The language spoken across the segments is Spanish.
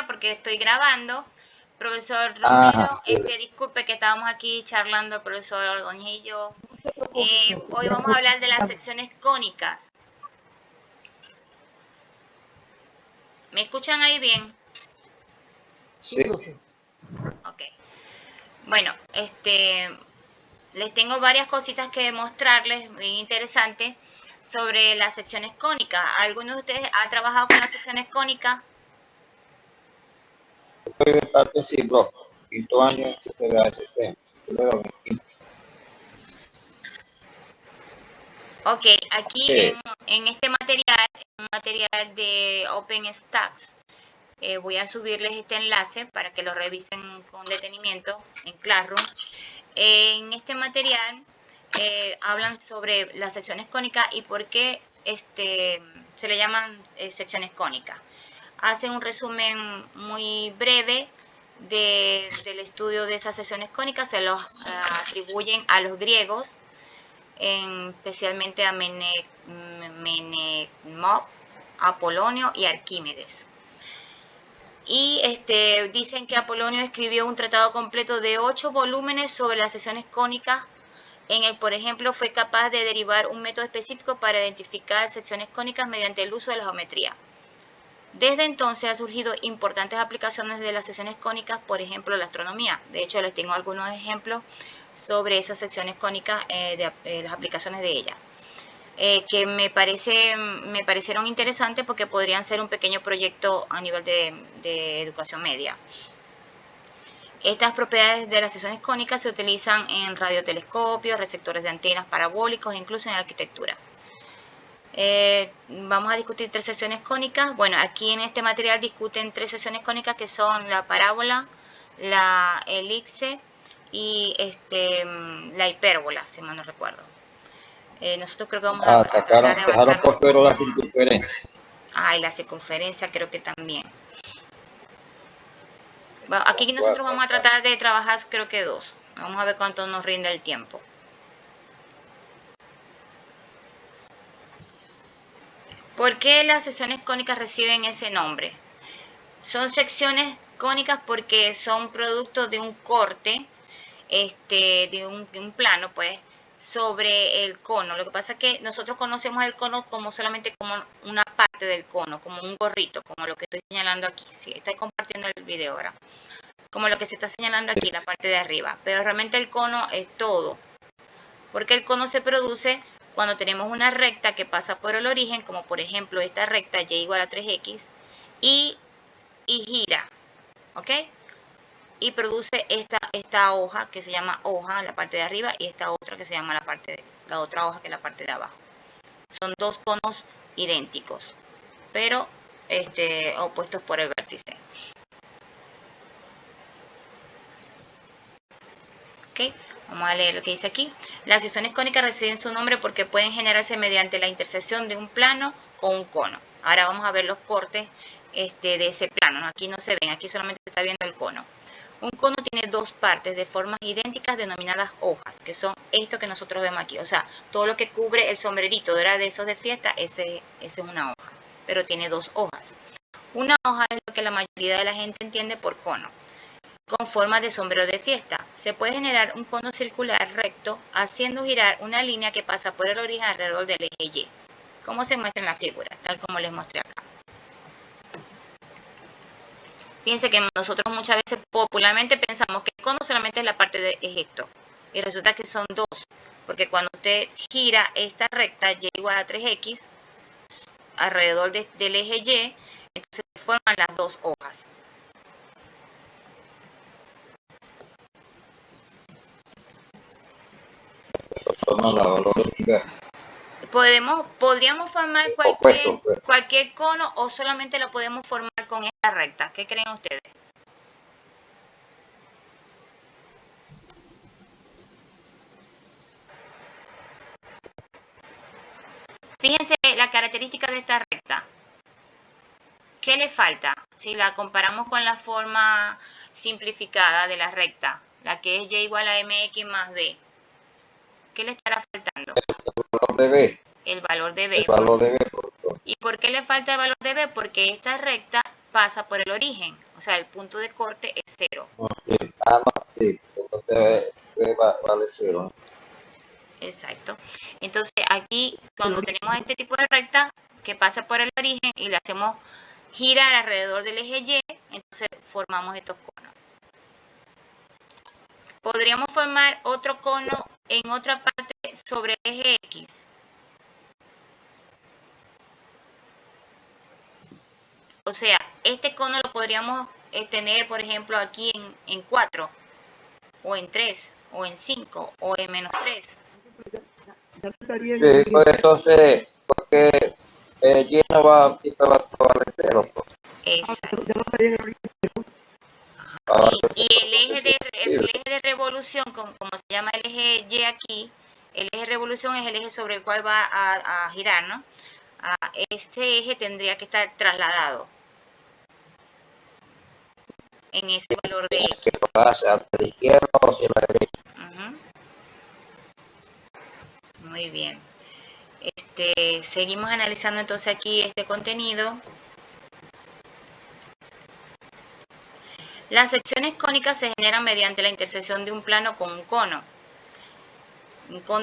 porque estoy grabando. Profesor Ajá. Romero, disculpe que estábamos aquí charlando el profesor Ordóñez y yo. Hoy vamos a hablar de las secciones cónicas. ¿Me escuchan ahí bien? Sí. Ok. Bueno, les tengo varias cositas que mostrarles, muy interesantes, sobre las secciones cónicas. ¿Alguno de ustedes ha trabajado con las secciones cónicas? Estoy de parte, sí, bro. Quinto año de la ST. Ok, aquí en este material, un material de OpenStax, voy a subirles este enlace para que lo revisen con detenimiento en Classroom. En este material hablan sobre las secciones cónicas y por qué se le llaman secciones cónicas. Hacen un resumen muy breve del estudio de esas secciones cónicas, se los atribuyen a los griegos, especialmente a Menelmo, Apolonio y Arquímedes. Y dicen que Apolonio escribió un tratado completo de 8 volúmenes sobre las secciones cónicas. En el, por ejemplo, fue capaz de derivar un método específico para identificar secciones cónicas mediante el uso de la geometría. Desde entonces han surgido importantes aplicaciones de las secciones cónicas, por ejemplo, la astronomía. De hecho, les tengo algunos ejemplos sobre esas secciones cónicas, las aplicaciones de ellas. Que me parecieron interesantes porque podrían ser un pequeño proyecto a nivel de educación media. Estas propiedades de las secciones cónicas se utilizan en radiotelescopios, receptores de antenas parabólicos e incluso en arquitectura. Vamos a discutir 3 secciones cónicas. Bueno, aquí en este material discuten 3 secciones cónicas que son la parábola, la elipse y la hipérbola, si mal no recuerdo. Nosotros creo que vamos a tratar de dejaron por fuera la circunferencia. Y la circunferencia creo que también. Bueno, aquí nosotros vamos a tratar de trabajar creo que 2. Vamos a ver cuánto nos rinde el tiempo. ¿Por qué las secciones cónicas reciben ese nombre? Son secciones cónicas porque son producto de un corte, de un plano, pues, sobre el cono. Lo que pasa es que nosotros conocemos el cono como solamente como una parte del cono, como un gorrito, como lo que estoy señalando aquí. Sí, estoy compartiendo el video ahora. Como lo que se está señalando aquí, la parte de arriba. Pero realmente el cono es todo. Porque el cono se produce cuando tenemos una recta que pasa por el origen, como por ejemplo esta recta y igual a 3x, y gira, ¿ok? Y produce esta hoja que se llama hoja en la parte de arriba y esta otra que se llama la otra hoja que es la parte de abajo. Son 2 conos idénticos, pero opuestos por el vértice. ¿Ok? Vamos a leer lo que dice aquí. Las secciones cónicas reciben su nombre porque pueden generarse mediante la intersección de un plano con un cono. Ahora vamos a ver los cortes de ese plano. Aquí no se ven, aquí solamente se está viendo el cono. Un cono tiene 2 partes de formas idénticas denominadas hojas, que son esto que nosotros vemos aquí. O sea, todo lo que cubre el sombrerito de esos de fiesta, ese es una hoja, pero tiene 2 hojas. Una hoja es lo que la mayoría de la gente entiende por cono, con forma de sombrero de fiesta. Se puede generar un cono circular recto haciendo girar una línea que pasa por el origen alrededor del eje Y, como se muestra en la figura, tal como les mostré acá. Fíjense que nosotros muchas veces popularmente pensamos que el cono solamente es la parte de esto, y resulta que son 2, porque cuando usted gira esta recta y igual a 3x alrededor del eje Y, entonces se forman las 2 hojas. Podríamos formar cualquier cono o solamente lo podemos formar con esta recta. ¿Qué creen ustedes? Fíjense la característica de esta recta. ¿Qué le falta? Si la comparamos con la forma simplificada de la recta, la que es y igual a mx más b. ¿Qué le estará faltando? El valor de b. El valor de b. ¿Y por qué le falta el valor de b? Porque esta recta pasa por el origen, o sea, el punto de corte es 0. No, sí. Ah, no, sí. Entonces vale 0. Exacto. Entonces aquí cuando tenemos este tipo de recta que pasa por el origen y le hacemos girar alrededor del eje Y, entonces formamos estos conos. Podríamos formar otro cono en otra parte sobre el eje X. O sea, este cono lo podríamos tener, por ejemplo, aquí en 4, o en 3, o en 5, o en menos 3. Sí, pues entonces, porque Y no va, siempre va a valer 0. Pues. Exacto. Ahora, Y el eje de revolución, como se llama el eje Y aquí, el eje de revolución es el eje sobre el cual va a girar, ¿no? Este eje tendría que estar trasladado en ese valor de X. que pase hacia la izquierda o hacia la derecha. Muy bien. Seguimos analizando entonces aquí este contenido. Las secciones cónicas se generan mediante la intersección de un plano con un cono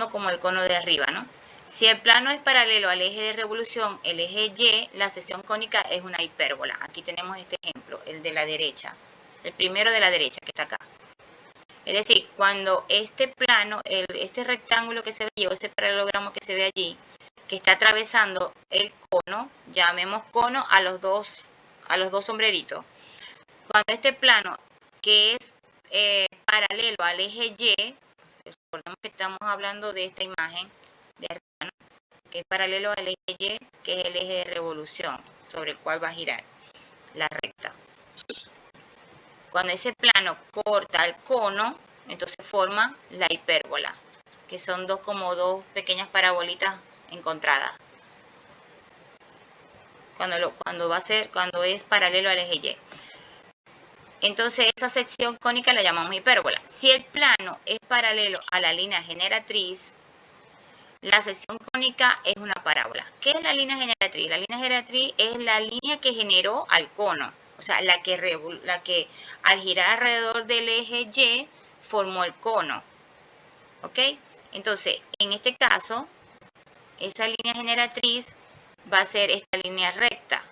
como el cono de arriba, ¿no? Si el plano es paralelo al eje de revolución, el eje Y, la sección cónica es una hipérbola. Aquí tenemos este ejemplo, el de la derecha, el primero de la derecha que está acá. Es decir, cuando este plano, este rectángulo que se ve allí, o ese paralelogramo que se ve allí, que está atravesando el cono, llamemos cono a los dos sombreritos. Cuando este plano, que es paralelo al eje Y, recordemos que estamos hablando de esta imagen de arriba, ¿no? Que es paralelo al eje Y, que es el eje de revolución sobre el cual va a girar la recta. Cuando ese plano corta el cono, entonces forma la hipérbola, que son como dos pequeñas parabolitas encontradas. Cuando es paralelo al eje Y. Entonces esa sección cónica la llamamos hipérbola. Si el plano es paralelo a la línea generatriz, la sección cónica es una parábola. ¿Qué es la línea generatriz? La línea generatriz es la línea que generó al cono, o sea, la que al girar alrededor del eje Y formó el cono. ¿Ok? Entonces, en este caso, esa línea generatriz va a ser esta línea recta.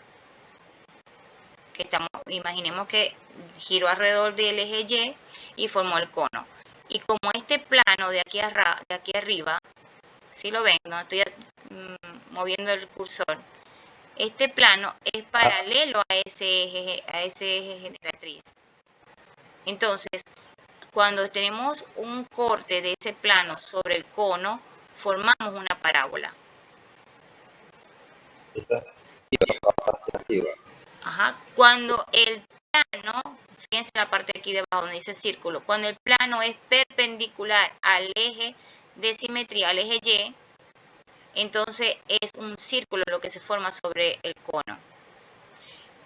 Imaginemos que giró alrededor del eje Y formó el cono. Y como este plano de aquí arriba, si lo ven, no estoy moviendo el cursor, este plano es paralelo a ese eje generatriz. Entonces, cuando tenemos un corte de ese plano sobre el cono, formamos una parábola. Ajá. Cuando el plano, fíjense en la parte de aquí debajo donde dice círculo, cuando el plano es perpendicular al eje de simetría, al eje Y, entonces es un círculo lo que se forma sobre el cono.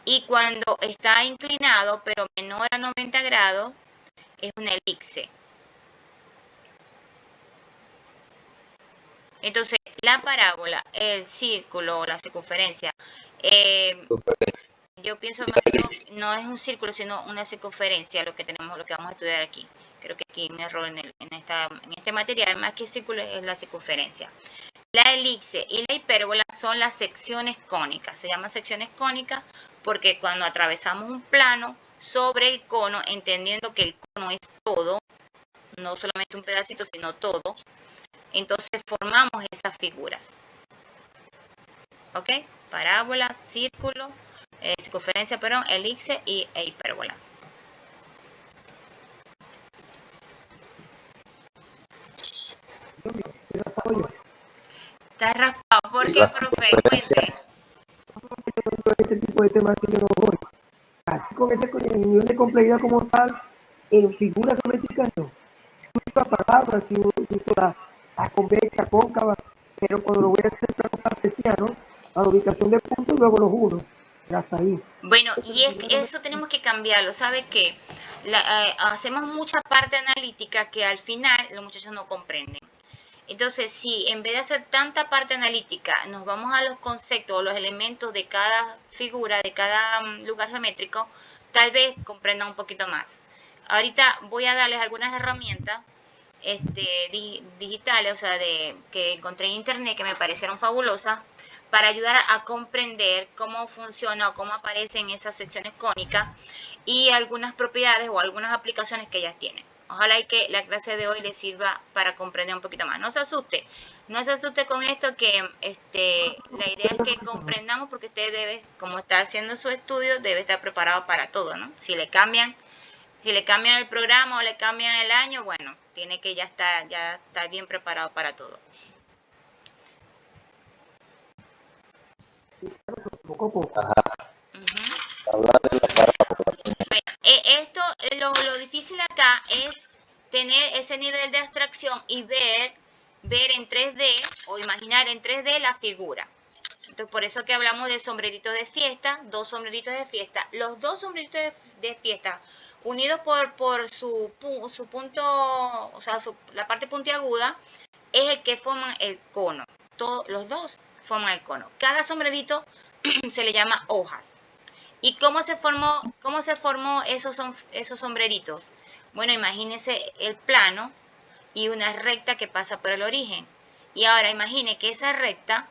Y cuando está inclinado, pero menor a 90 grados, es una elipse. Entonces, la parábola, el círculo, la circunferencia, yo pienso más que no es un círculo, sino una circunferencia lo que vamos a estudiar aquí. Creo que aquí hay un error en este material, más que círculo es la circunferencia. La elipse y la hipérbola son las secciones cónicas. Se llaman secciones cónicas porque cuando atravesamos un plano sobre el cono, entendiendo que el cono es todo, no solamente un pedacito, sino todo, entonces formamos esas figuras. ¿Ok? Parábola, círculo, circunferencia, perdón, elipse e hipérbola. ¿Estás raspado? ¿Por qué, profe? Cuente. Este tipo de temas que yo no voy. Así con el nivel de complejidad como tal, en figuras geométricas no. Si uso la palabra, si uso la convexa, cóncava, pero cuando lo voy a hacer en plano cartesiano, a la ubicación de puntos, luego los uno. Hasta ahí. Bueno, y eso tenemos que cambiarlo. ¿Sabe qué? Hacemos mucha parte analítica que al final los muchachos no comprenden. Entonces, si en vez de hacer tanta parte analítica, nos vamos a los conceptos o los elementos de cada figura, de cada lugar geométrico, tal vez comprendan un poquito más. Ahorita voy a darles algunas herramientas digitales, o sea, que encontré en internet que me parecieron fabulosas para ayudar a comprender cómo funciona o cómo aparecen esas secciones cónicas y algunas propiedades o algunas aplicaciones que ellas tienen. Ojalá y que la clase de hoy les sirva para comprender un poquito más. No se asuste, no se asuste con esto, que la idea es que comprendamos, porque usted debe, como está haciendo su estudio, debe estar preparado para todo, ¿no? Si le cambian el programa o le cambian el año, bueno, tiene que ya estar bien preparado para todo. Poco a poco. Hablar de la parábola. Bueno, esto, lo difícil acá es tener ese nivel de abstracción y ver en 3D o imaginar en 3D la figura. Entonces, por eso que hablamos de sombreritos de fiesta, dos sombreritos de fiesta. Los dos sombreritos de fiesta, unidos por su punto, o sea, la parte puntiaguda, es el que forman el cono. Los dos forman el cono. Cada sombrerito se le llama hojas. ¿Y cómo se formó esos sombreritos? Bueno, imagínense el plano y una recta que pasa por el origen. Y ahora imagine que esa recta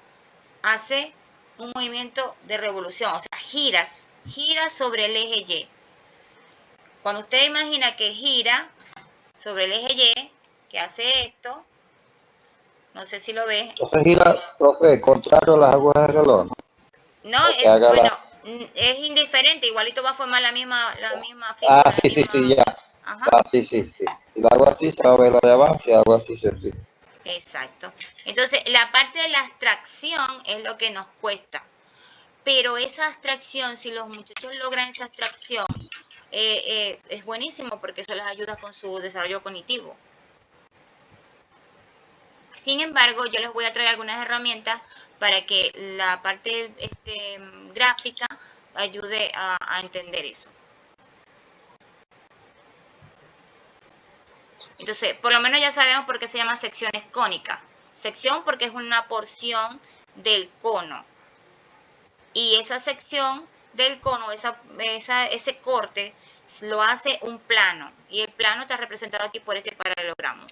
hace un movimiento de revolución, o sea, gira sobre el eje Y. Cuando usted imagina que gira sobre el eje Y, que hace esto, no sé si lo ve. Entonces gira, profe, contrario a las aguas del reloj, ¿no? No, Bueno, es indiferente, igualito va a formar la misma figura. Ah, sí, ya. Ajá. Ah, sí. Si lo hago así, se va a ver la de abajo, si hago así, sí. Exacto. Entonces, la parte de la abstracción es lo que nos cuesta. Pero esa abstracción, si los muchachos logran esa abstracción, es buenísimo, porque eso les ayuda con su desarrollo cognitivo. Sin embargo, yo les voy a traer algunas herramientas para que la parte gráfica ayude a entender eso. Entonces, por lo menos ya sabemos por qué se llama secciones cónicas. Sección porque es una porción del cono. Y esa sección del cono, ese corte, lo hace un plano. Y el plano está representado aquí por este paralelogramo.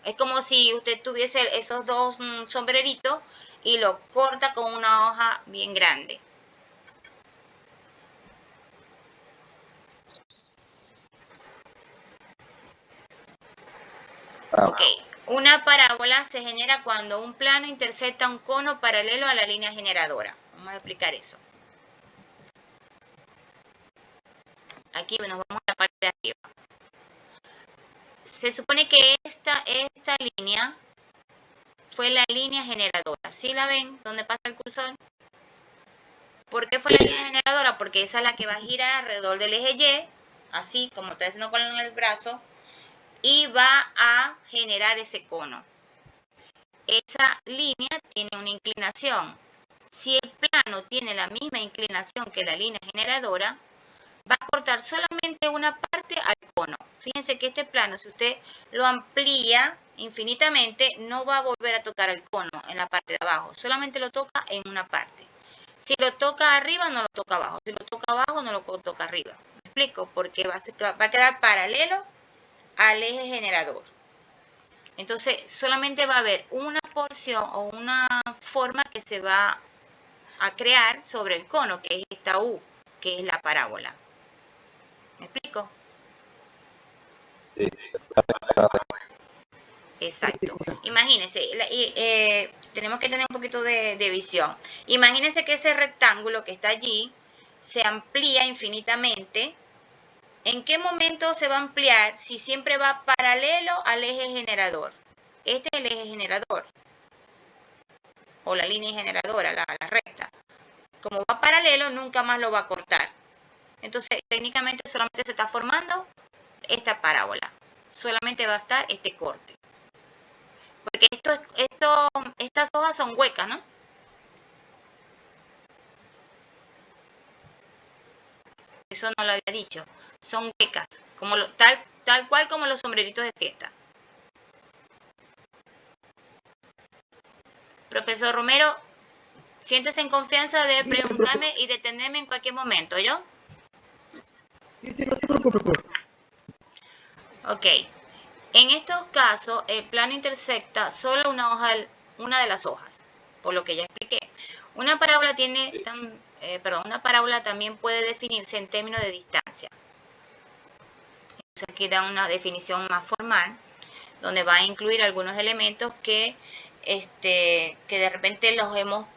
Es como si usted tuviese esos dos sombreritos y lo corta con una hoja bien grande. Ok, una parábola se genera cuando un plano intersecta un cono paralelo a la línea generadora. Vamos a explicar eso. Aquí nos vamos a la parte de arriba. Se supone que esta línea fue la línea generadora. ¿Sí la ven? ¿Dónde pasa el cursor? ¿Por qué fue la línea generadora? Porque esa es la que va a girar alrededor del eje Y, así como estoy haciendo con el brazo, y va a generar ese cono. Esa línea tiene una inclinación. Si el plano tiene la misma inclinación que la línea generadora, va a cortar solamente una parte al cono. Fíjense que este plano, si usted lo amplía infinitamente, no va a volver a tocar el cono en la parte de abajo, solamente lo toca en una parte. Si lo toca arriba, no lo toca abajo. Si lo toca abajo, no lo toca arriba. ¿Me explico? Porque va a quedar paralelo al eje generador. Entonces, solamente va a haber una porción o una forma que se va a crear sobre el cono, que es esta U, que es la parábola. ¿Me explico? Sí. Exacto. Imagínense, tenemos que tener un poquito de visión. Imagínense que ese rectángulo que está allí se amplía infinitamente. ¿En qué momento se va a ampliar si siempre va paralelo al eje generador? Este es el eje generador, o la línea generadora, la recta. Como va paralelo, nunca más lo va a cortar. Entonces, técnicamente solamente se está formando esta parábola. Solamente va a estar este corte. Porque estas hojas son huecas, ¿no? Eso no lo había dicho. Son huecas, como tal cual como los sombreritos de fiesta. Profesor Romero, siéntese en confianza de preguntarme y detenerme en cualquier momento, ¿yo? Sí, sí, no se preocupe, profe. Ok. En estos casos, el plano intersecta solo una de las hojas, por lo que ya expliqué. Una parábola una parábola también puede definirse en términos de distancia. Entonces aquí da una definición más formal, donde va a incluir algunos elementos que de repente los hemos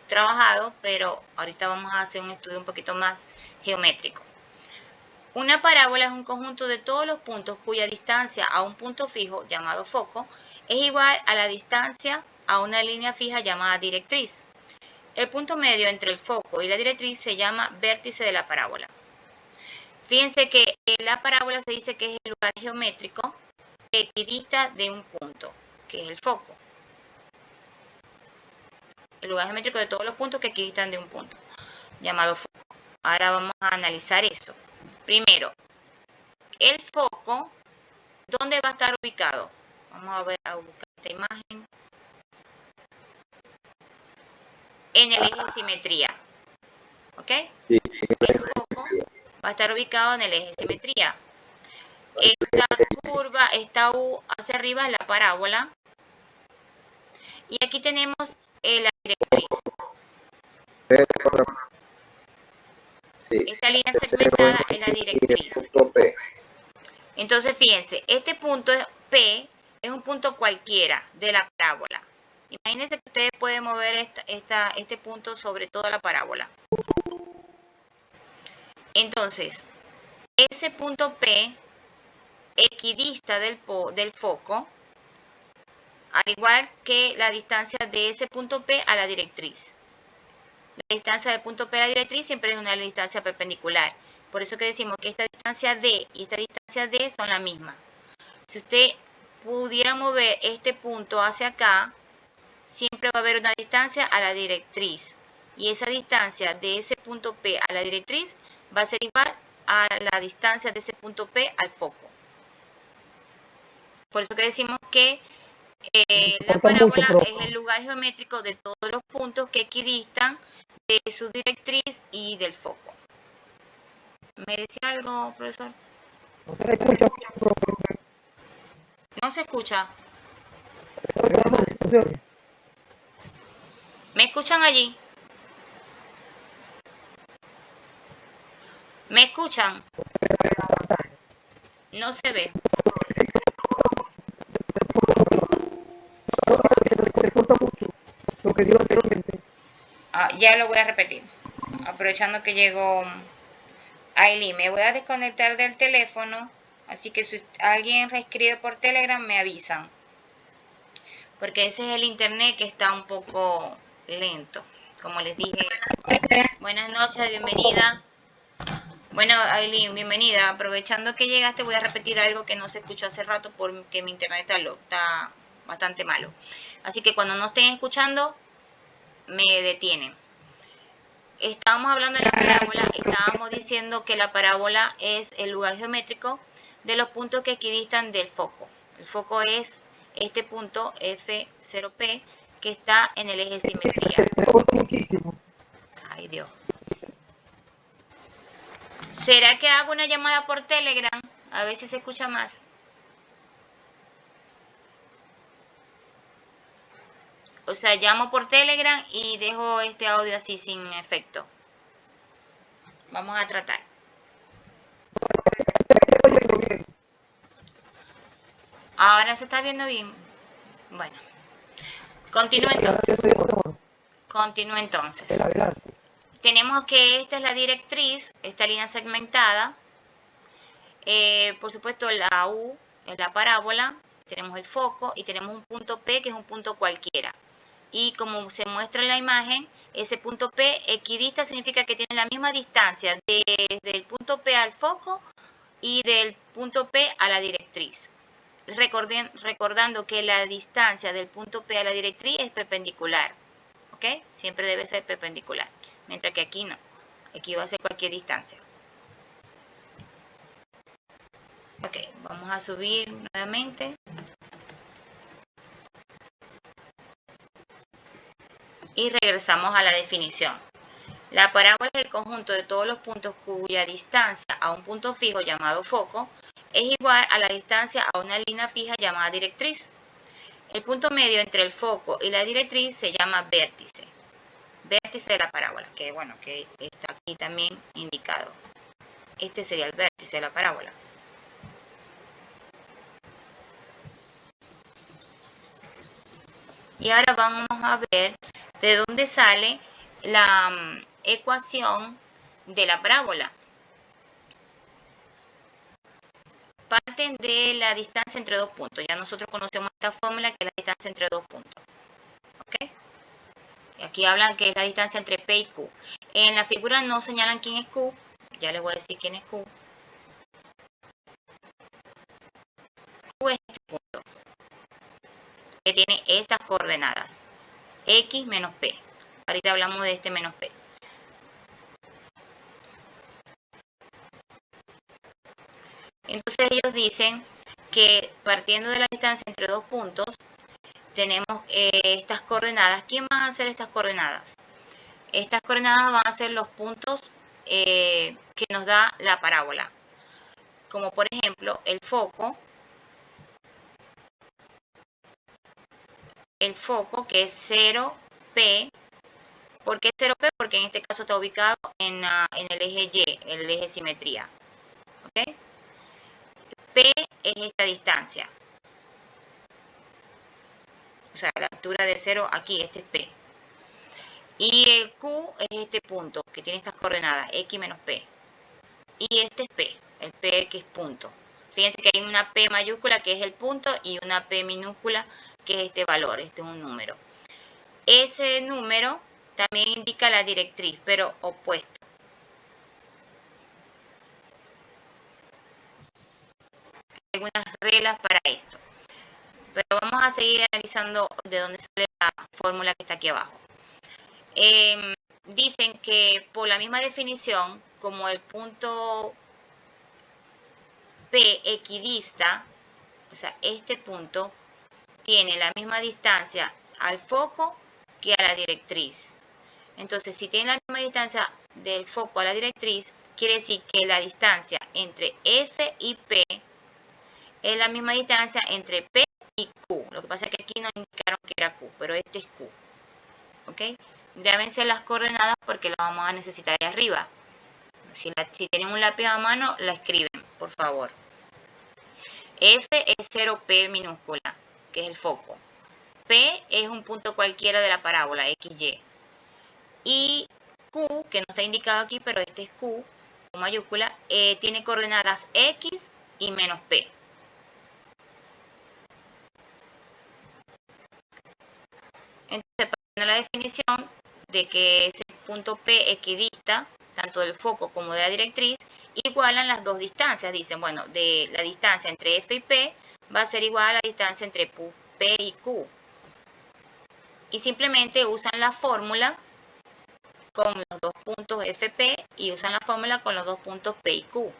trabajado, pero ahorita vamos a hacer un estudio un poquito más geométrico. Una parábola es un conjunto de todos los puntos cuya distancia a un punto fijo, llamado foco, es igual a la distancia a una línea fija llamada directriz. El punto medio entre el foco y la directriz se llama vértice de la parábola. Fíjense que la parábola se dice que es el lugar geométrico equidista de un punto, que es el foco. El lugar geométrico de todos los puntos que equidistan de un punto, llamado foco. Ahora vamos a analizar eso. Primero, el foco, ¿dónde va a estar ubicado? Vamos a buscar esta imagen. En el eje de simetría. ¿Ok? Sí, El foco va a estar ubicado en el eje de simetría. Esta curva, esta U hacia arriba es la parábola. Y aquí tenemos la directriz. sí. Esta línea segmentada es la directriz. Entonces, fíjense, este punto P es un punto cualquiera de la parábola. Imagínense que ustedes pueden mover este punto sobre toda la parábola. Entonces, ese punto P equidista del foco, al igual que la distancia de ese punto P a la directriz. La distancia del punto P a la directriz siempre es una distancia perpendicular. Por eso que decimos que esta distancia D y esta distancia D son la misma. Si usted pudiera mover este punto hacia acá, siempre va a haber una distancia a la directriz. Y esa distancia de ese punto P a la directriz va a ser igual a la distancia de ese punto P al foco. Por eso que decimos que la parábola es el lugar geométrico de todos los puntos que equidistan de su directriz y del foco. ¿Me decía algo, profesor? No se le escucha, profe. No se escucha. No se oye. ¿Me escuchan allí? ¿Me escuchan? No se ve. Se corta mucho lo que dio anteriormente. Ya lo voy a repetir. Aprovechando que llegó Aileen, me voy a desconectar del teléfono. Así que si alguien reescribe por Telegram, me avisan. Porque ese es el internet que está un poco lento. Como les dije. Buenas noches, bienvenida. Bueno, Aileen, bienvenida. Aprovechando que llegaste, voy a repetir algo que no se escuchó hace rato porque mi internet está bastante malo. Así que cuando no estén escuchando, me detienen. Estábamos hablando de la parábola, estábamos diciendo que la parábola es el lugar geométrico de los puntos que equidistan del foco. El foco es este punto F0P que está en el eje de simetría. Se corta muchísimo. Ay, Dios. ¿Será que hago una llamada por Telegram? A ver si se escucha más. O sea, llamo por Telegram y dejo este audio así sin efecto. Vamos a tratar. Ahora se está viendo bien. Bueno. Continúo entonces. Continúo entonces. Tenemos que esta es la directriz, esta línea segmentada. Por supuesto, la U es la parábola. Tenemos el foco y tenemos un punto P que es un punto cualquiera. Y como se muestra en la imagen, ese punto P equidista significa que tiene la misma distancia desde el punto P al foco y del punto P a la directriz. Recordando que la distancia del punto P a la directriz es perpendicular. ¿Ok? Siempre debe ser perpendicular. Mientras que aquí no. Aquí va a ser cualquier distancia. Ok, vamos a subir nuevamente. y regresamos a la definición. La parábola es el conjunto de todos los puntos cuya distancia a un punto fijo llamado foco es igual a la distancia a una línea fija llamada directriz. El punto medio entre el foco y la directriz se llama vértice. Vértice de la parábola, que bueno, que está aquí también indicado. Este sería el vértice de la parábola. Y ahora vamos a ver de dónde sale la ecuación de la parábola. Parten de la distancia entre dos puntos. Ya nosotros conocemos esta fórmula que es la distancia entre dos puntos. ¿Ok? Y aquí hablan que es la distancia entre P y Q. En la figura no señalan quién es Q. Ya les voy a decir quién es Q. Q es este punto que tiene estas coordenadas. X menos P. Ahorita hablamos de este menos P. Entonces ellos dicen que partiendo de la distancia entre dos puntos, tenemos estas coordenadas. ¿Quién van a ser estas coordenadas? Estas coordenadas van a ser los puntos que nos da la parábola. Como por ejemplo el foco que es 0P. ¿Por qué 0P? Porque en este caso está ubicado en el eje Y, el eje simetría. ¿Ok? P es esta distancia. O sea, la altura de 0 aquí, este es P. Y el Q es este punto que tiene estas coordenadas, X menos P. Y este es P, el P que es punto. Fíjense que hay una P mayúscula que es el punto y una P minúscula que es este valor, este es un número. Ese número también indica la directriz, pero opuesto. Hay algunas reglas para esto. Pero vamos a seguir analizando de dónde sale la fórmula que está aquí abajo. Dicen que por la misma definición, como el punto P equidista, o sea, este punto tiene la misma distancia al foco que a la directriz. Entonces, si tiene la misma distancia del foco a la directriz, quiere decir que la distancia entre F y P es la misma distancia entre P y Q. Lo que pasa es que aquí no indicaron que era Q, pero este es Q. ¿Ok? Grábense las coordenadas porque las vamos a necesitar de arriba. Si tienen un lápiz a mano, la escriben, por favor. F es 0P minúscula, que es el foco. P es un punto cualquiera de la parábola, XY. Y Q, que no está indicado aquí, pero este es Q, con mayúscula, tiene coordenadas X y menos P. Entonces, para la definición de que ese punto P equidista, tanto del foco como de la directriz, igualan las dos distancias. Dicen, bueno, de la distancia entre F y P va a ser igual a la distancia entre P y Q. Y simplemente usan la fórmula con los dos puntos FP y usan la fórmula con los dos puntos P y Q.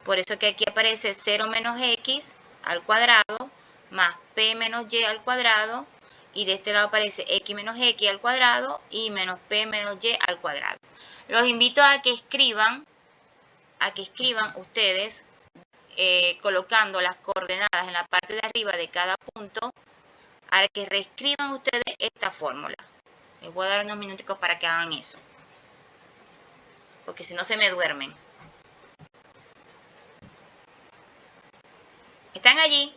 Por eso que aquí aparece 0 menos X al cuadrado más P menos Y al cuadrado, y de este lado aparece X menos X al cuadrado y menos P menos Y al cuadrado. Los invito a que escriban ustedes colocando las coordenadas en la parte de arriba de cada punto, a que reescriban ustedes esta fórmula. Les voy a dar unos minuticos para que hagan eso, porque si no se me duermen. ¿Están allí?